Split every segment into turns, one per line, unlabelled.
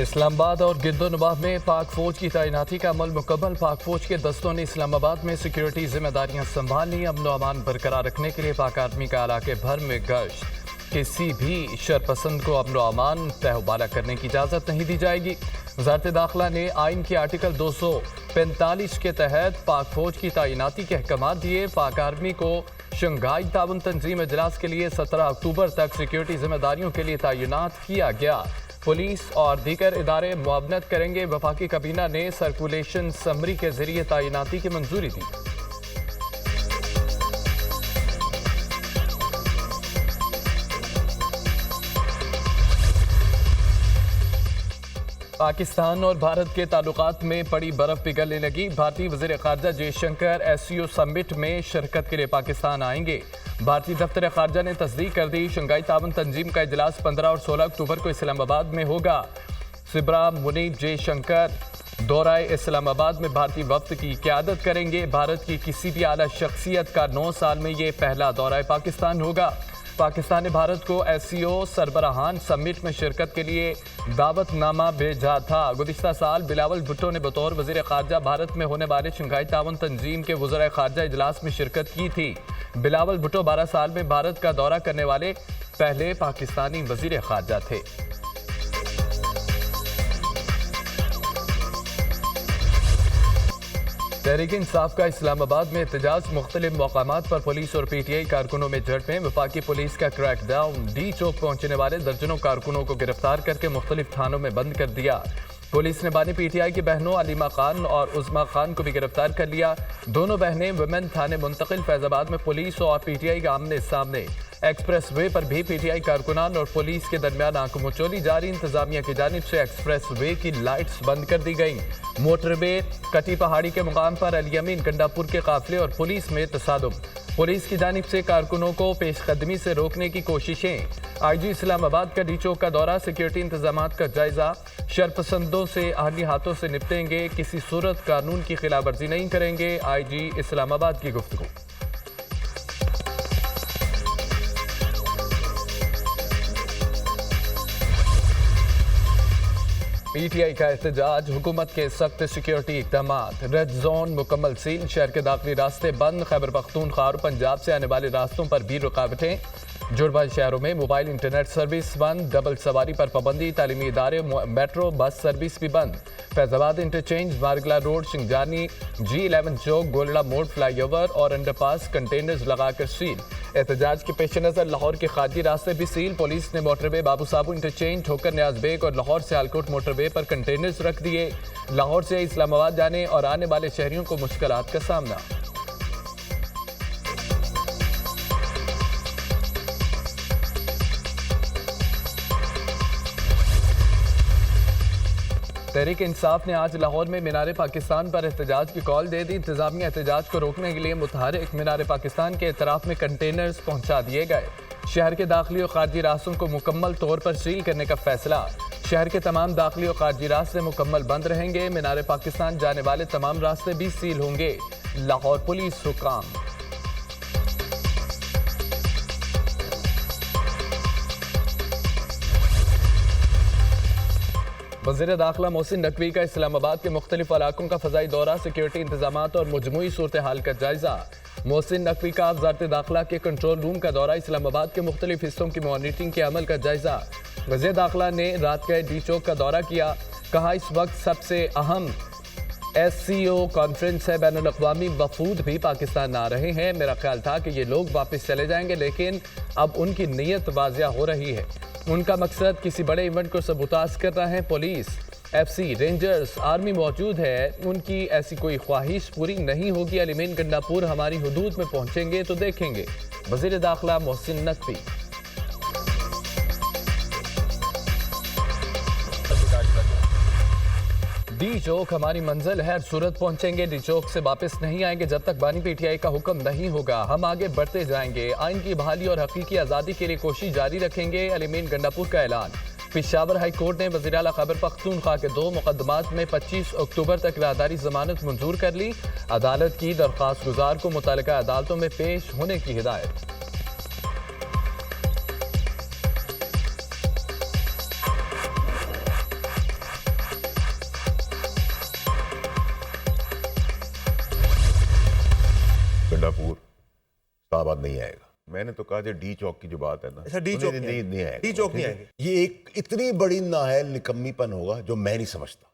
इस्लामाबाद और गिरदोनवाह में पाक फौज की तैनाती का अमल मुकम्मल। पाक फौज के दस्तों ने इस्लामाबाद में सिक्योरिटी जिम्मेदारियां संभाली। अमन व अमान बरकरार रखने के लिए पाक आर्मी का इलाके भर में गश्त। किसी भी शरपसंद को अमन व अमान तहवाला करने की इजाज़त नहीं दी जाएगी। वज़ारत दाखिला ने आइन के आर्टिकल 245 के तहत पाक फौज की तैनाती के अहकाम दिए। पाक आर्मी को शंघाई ताउन तंजीम इजलास के लिए 17 अक्टूबर तक सिक्योरिटी जिम्मेदारियों के लिए तैनात किया गया। पुलिस और दीगर इदारे मुआवनत करेंगे। वफाकी काबीना ने सर्कुलेशन समरी के जरिए तैनाती की मंजूरी दी। पाकिस्तान और भारत के ताल्लुकात में पड़ी बर्फ पिघलने लगी। भारतीय वज़ीर ख़ारजा जयशंकर SCO समिट में शिरकत के लिए पाकिस्तान आएंगे। भारतीय दफ्तर ख़ारजा ने तस्दीक कर दी। शंघाई ताउन तंजीम का इजलास 15 और 16 अक्टूबर को इस्लामाबाद में होगा। सिब्रा मुनीब जयशंकर दौराए इस्लामाबाद में भारतीय वफ्द की क़यादत करेंगे। भारत की किसी भी आला शख्सियत का 9 साल में ये पहला दौरा पाकिस्तान होगा। पाकिस्तान ने भारत को SCO सरबराहान समिट में शिरकत के लिए दावतनामा भेजा था। गुज़िश्ता साल बिलावल भुट्टो ने बतौर वज़ीर ख़ारजा भारत में होने वाले शंघाई ताउन तंजीम के वज़राए ख़ारजा इजलास में शिरकत की थी। बिलावल भुट्टो 12 साल में भारत का दौरा करने वाले पहले पाकिस्तानी वज़ीर ख़ारजा थे। तहरीक इंसाफ का इस्लामाबाद में एहतजाज। मुख्तलिफ मकामात पर पुलिस और PTI कारकुनों में झड़पें। वफाकी पुलिस का क्रैकडाउन। D चौक पहुंचने वाले दर्जनों कारकुनों को गिरफ्तार करके मुख्तलिफ थानों में बंद कर दिया। पुलिस ने बानी PTI की बहनों अलीमा खान और उज़मा खान को भी गिरफ्तार कर लिया। दोनों बहनें वुमेन थाने मुंतकिल। फैजाबाद में पुलिस और PTI का आमने सामने। एक्सप्रेस वे पर भी PTI कारकुनान और पुलिस के दरमियान आंखों जारी। इंतजामिया की जानिब से एक्सप्रेस वे की लाइट्स बंद कर दी गई। मोटरवे कटी पहाड़ी के मुकाम पर अल-यमीन गंडापुर के काफिले और पुलिस में तसादुम। पुलिस की जानिब से कारकुनों को पेशकदमी से रोकने की कोशिशें। IG इस्लामाबाद का D चौक का दौरा। सिक्योरिटी इंतजामात का जायजा। शरपसंदों से आहली हाथों से निपटेंगे। किसी सूरत कानून की खिलाफ वर्जी नहीं करेंगे। IG इस्लामाबाद की गुफ्तगू। PTI का एहतजाज। हुकूमत के सख्त सिक्योरिटी इकदाम। रेड जोन मुकम्मल सील। शहर के दाखिली रास्ते बंद। खैबर पख्तूनख्वा और पंजाब से आने वाले रास्तों पर भी रुकावटें। जुड़वा शहरों में मोबाइल इंटरनेट सर्विस बंद। डबल सवारी पर पाबंदी। तालीमी इदारे मेट्रो बस सर्विस भी बंद। Faizabad interchange, Margalla road, Shingjani, G11 Chowk, Golra Mor, flyover और अंडरपास कंटेनर्स लगाकर सील। एहतजाज के पेश नज़र लाहौर के खारजी रास्ते भी सील। पुलिस ने मोटरवे बाबू साबू इंटरचेंज, ठोकर न्याज बेग और लाहौर से आलकोट मोटरवे पर कंटेनर्स रख दिए। लाहौर से इस्लामाबाद जाने और आने वाले शहरियों को मुश्किलात का सामना। तहरीक इंसाफ ने आज लाहौर में मीनार पाकिस्तान पर एहतजाज की कॉल दे दी। इंतजामिया एहतजाज को रोकने के लिए मुतहरिक मीनार पाकिस्तान के एतराफ में कंटेनर्स पहुंचा दिए गए। शहर के दाखिली और खारजी रास्तों को मुकम्मल तौर पर सील करने का फैसला। शहर के तमाम दाखिली और खारजी रास्ते मुकम्मल बंद रहेंगे। मीनार पाकिस्तान जाने वाले तमाम रास्ते भी सील होंगे। लाहौर पुलिस हुकाम। वज़ीर दाखिला मोहसिन नकवी का इस्लामाबाद के मुख्तलिफ इलाकों का फ़ज़ाई दौरा। सिक्योरिटी इंतजामात और मजमूई सूरत हाल का जायजा। मोहसिन नकवी का वज़ारत दाखिला के कंट्रोल रूम का दौरा। इस्लामाबाद के मुख्तलिफ हिस्सों की मॉनिटरिंग के अमल का जायजा। वज़ीर दाखिला ने रात का D चौक का दौरा किया। कहा इस वक्त सबसे अहम SCO कॉन्फ्रेंस है। बैनुल अक़वामी वफूद भी पाकिस्तान आ रहे हैं। मेरा ख्याल था कि ये लोग वापस चले जाएंगे, लेकिन अब उनकी नीयत वाज़िया हो रही है। उनका मकसद किसी बड़े इवेंट को सबूताज करना है। पुलिस, FC, रेंजर्स, आर्मी मौजूद है। उनकी ऐसी कोई ख्वाहिश पूरी नहीं होगी। अल-यमीन गंडापुर हमारी हुदूद में पहुंचेंगे तो देखेंगे। वज़ीर दाखिला मोहसिन नकवी। D चौक हमारी मंजिल है। सूरत पहुंचेंगे। D चौक से वापस नहीं आएंगे जब तक बानी PTI का हुक्म नहीं होगा। हम आगे बढ़ते जाएंगे। आइन की बहाली और हकीकी आज़ादी के लिए कोशिश जारी रखेंगे। अल-यमीन गंडापुर का ऐलान। पेशावर हाई कोर्ट ने वज़ीर आला खैबर पख्तूनख्वा के 2 मुकदमात में 25 अक्टूबर तक राहदारी जमानत मंजूर कर ली। अदालत की दरख्वास्त गुजार को मुतल्लिका अदालतों में पेश होने की हिदायत।
बाद नहीं आएगा। मैंने तो कहा डी चौक की जो बात है ना,
अच्छा डी चौक
नहीं आएगा,
डी चौक नहीं आएंगे।
ये एक इतनी बड़ी नाहल निकम्मीपन होगा जो मैं नहीं समझता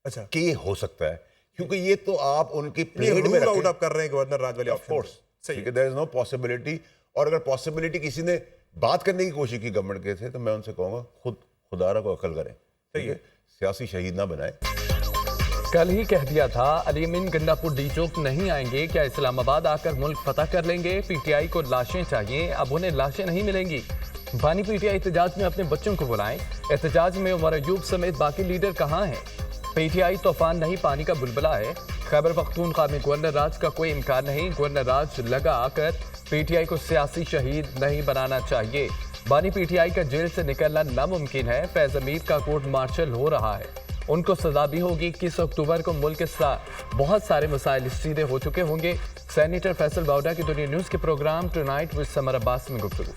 अच्छा
कि ये हो सकता है, क्योंकि ये तो आप उनकी प्लेट में
आउट आप कर रहे हैं गवर्नर राज वाले option.
Of course there is no possibility, और अगर पॉसिबिलिटी किसी ने बात करने की कोशिश की गवर्नमेंट के थे तो मैं उनसे कहूंगा खुदारा को अकल करें, ठीक है, सियासी शहीद ना बनाए।
कल ही कह दिया था अली अमीन गंडापुर डी चौक नहीं आएंगे, क्या इस्लामाबाद आकर मुल्क फतह कर लेंगे? पीटीआई को लाशें चाहिए, अब उन्हें लाशें नहीं मिलेंगी। बानी पीटीआई एहतजाज में अपने बच्चों को बुलाएं। एहतजाज में उमर अयूब समेत बाकी लीडर कहाँ हैं? पीटीआई तूफान नहीं पानी का बुलबुला है। खैबर पख्तूनख्वा में गवर्नर राज का कोई इम्कान नहीं, गवर्नर राज लगा आकर पीटीआई को सियासी शहीद नहीं बनाना चाहिए। बानी पीटीआई का जेल से निकलना नामुमकिन है। फैज अमीर का कोर्ट मार्शल हो रहा है, उनको सजा भी होगी। 21 अक्टूबर को मुल्क के साथ बहुत सारे मसाइल सीधे हो चुके होंगे। सेनेटर फैसल बाउडा की दुनिया न्यूज के programme tonight with Samar Abbas में गुफ्तगू।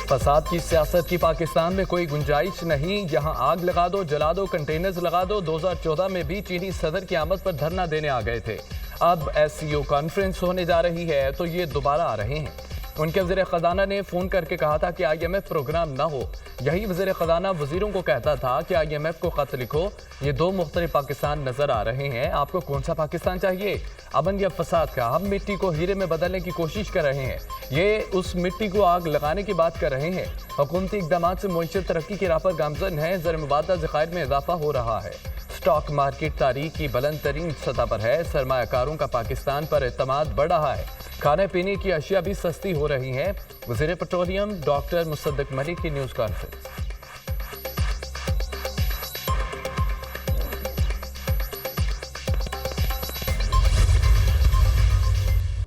फसाद की सियासत की पाकिस्तान में कोई गुंजाइश नहीं, यहां आग लगा दो, जला दो, कंटेनर्स लगा दो। 2014 में भी चीनी सदर की आमद पर धरना देने आ गए थे। अब SCO कॉन्फ्रेंस होने जा रही है तो ये दोबारा आ रहे हैं। उनके वज़ीर ख़जाना ने फ़ोन करके कहा था कि IMF प्रोग्राम ना हो। यही वज़ीर ख़जाना वज़ीरों को कहता था कि IMF को ख़त लिखो। ये दो मुख्तलिफ पाकिस्तान नज़र आ रहे हैं, आपको कौन सा पाकिस्तान चाहिए? अमन या फसाद का? हम मिट्टी को हीरे में बदलने की कोशिश कर रहे हैं, ये उस मिट्टी को आग लगाने की बात कर रहे हैं। हुकूमती इक़दाम से मुआशरत तरक्की की राह पर गामज़न है, ज़र मुबादला ज़खायर में इजाफा हो रहा है। स्टॉक मार्केट तारीख की बुलंद तरीन सतह पर है, सरमायाकारों का पाकिस्तान पर एतमाद बढ़ रहा है, खाने पीने की अशिया भी सस्ती हो रही हैं। वज़ीर पेट्रोलियम डॉक्टर मुसद्दक मलिक की न्यूज़ कॉन्फ्रेंस।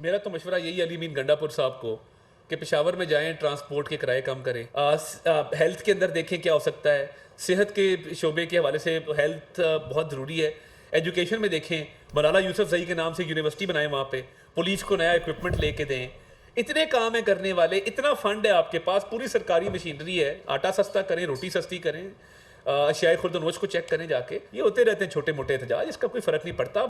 मेरा तो मशवरा यही अली अमीन गंडापुर साहब को कि पेशावर में जाएं, ट्रांसपोर्ट के किराए कम करें। हेल्थ के अंदर देखें क्या हो सकता है, सेहत के शोबे के हवाले से हेल्थ बहुत ज़रूरी है। एजुकेशन में देखें, मलाला यूसुफजई के नाम से यूनिवर्सिटी बनाएं, वहाँ पे पुलिस को नया इक्विपमेंट लेके दें। इतने काम है करने वाले, इतना फंड है आपके पास, पूरी सरकारी मशीनरी है। आटा सस्ता करें, रोटी सस्ती करें, अशियाए खुर्दनोश को चेक करें जाके। ये होते रहते हैं छोटे मोटे एहतजाज, इसका कोई फ़र्क नहीं पड़ता।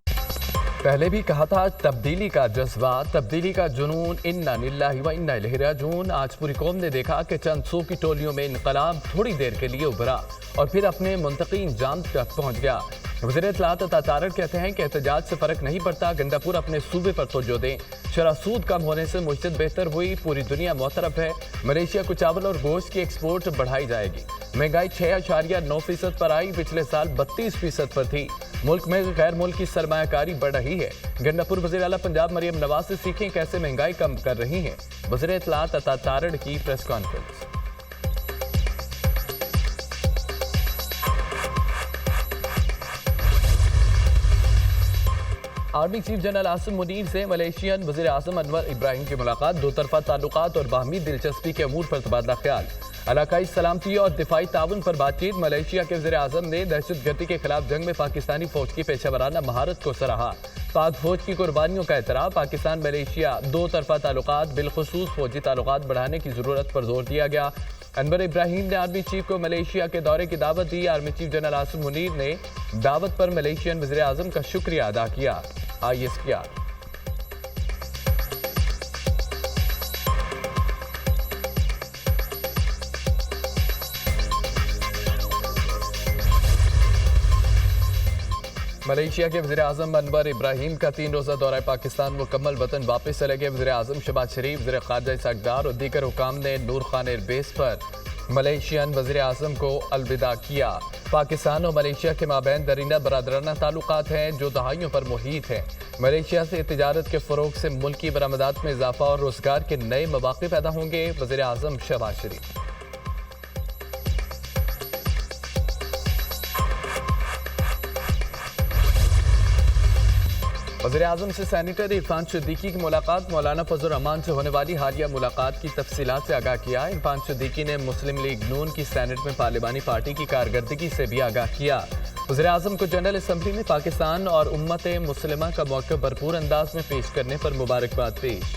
पहले भी कहा था तब्दीली का जज्बा, तब्दीली का जुनून, इन्ना लिल्लाहि व इन्ना इलैहि राजिऊन। आज पूरी कौम ने देखा कि चंद सौ की टोलियों में इनकलाब थोड़ी देर के लिए उभरा और फिर अपने मुंतकी अंजाम तक पहुँच गया। वज़ीर इत्तलात अता तारड़ कहते हैं कि एहतजाज से फ़र्क नहीं पड़ता, गंडापुर अपने सूबे पर तवज्जो दें। शरह सूद कम होने से मुश्किल बेहतर हुई, पूरी दुनिया मुतरफ है। मलेशिया को चावल और गोश्त की एक्सपोर्ट बढ़ाई जाएगी। महंगाई 6.9% पर आई, पिछले साल 32% पर थी। मुल्क में गैर मुल्की सरमायाकारी बढ़ रही है। गंडापुर वज़ीर आला पंजाब मरियम नवाज से सीखें कैसे महंगाई कम कर रही हैं। वज़ीर इत्तलात अता तारड़ की press conference. Army chief general Asim Munir से मलेशियन वज़ीर आज़म अनवर इब्राहिम की मुलाकात, दो तरफा ताल्लुकात और बाहमी दिलचस्पी के अमूर पर तबादला ख्याल। इलाकाई सलामती और दिफाई ताउन पर बातचीत। मलेशिया के वज़ीर आज़म ने दहशतगर्दी के खिलाफ जंग में पाकिस्तानी फौज की पेशेवराना महारत को सराहा। पाक फौज की कुर्बानियों का एतराफ़। पाकिस्तान मलेशिया दो तरफा ताल्लुकात, बिलखुसूस फौजी ताल्लुकात बढ़ाने की ज़रूरत पर जोर दिया गया। अनवर इब्राहिम ने आर्मी चीफ को मलेशिया के दौरे की दावत दी। Army chief general Asim Munir ने दावत पर मलेशियन वज़ीर आज़म का शुक्रिया अदा किया। ISPR। मलेशिया के वज़ीर आज़म अनवर इब्राहिम का 3 रोज़ा दौरा पाकिस्तान मुकम्मल, वतन वापस चले गए। वज़ीर आज़म शहबाज शरीफ, वज़ीर ख़ारजा इस्हाक़ डार और दीगर हुकाम ने नूर खान एयरबेस पर मलेशियन वज़ीर आज़म को अलविदा किया। पाकिस्तान और मलेशिया के माबैन दरीना बरादराना ताल्लुकात हैं जो दहाइयों पर मुहीत हैं। मलेशिया से तिजारत के फ़रोग से मुल्की बरामदात में इजाफा और रोज़गार के नए मौक़े पैदा होंगे। वज़ीर आज़म शहबाज शरीफ। वज़ीर आज़म से सेनेटर इरफान सिद्दीकी की मुलाकात। मौलाना फजल रहमान से होने वाली हालिया मुलाकात की तफसीलात से आगाह किया। इरफान सिद्दीकी ने मुस्लिम लीग नून की सेनेट में पार्लिमानी पार्टी की कारकर्दगी से भी आगाह किया। वज़ीर आज़म को जनरल असम्बली में पाकिस्तान और उम्मत मुस्लिमा का मौक़िफ़ भरपूर अंदाज में पेश करने पर मुबारकबाद पेश।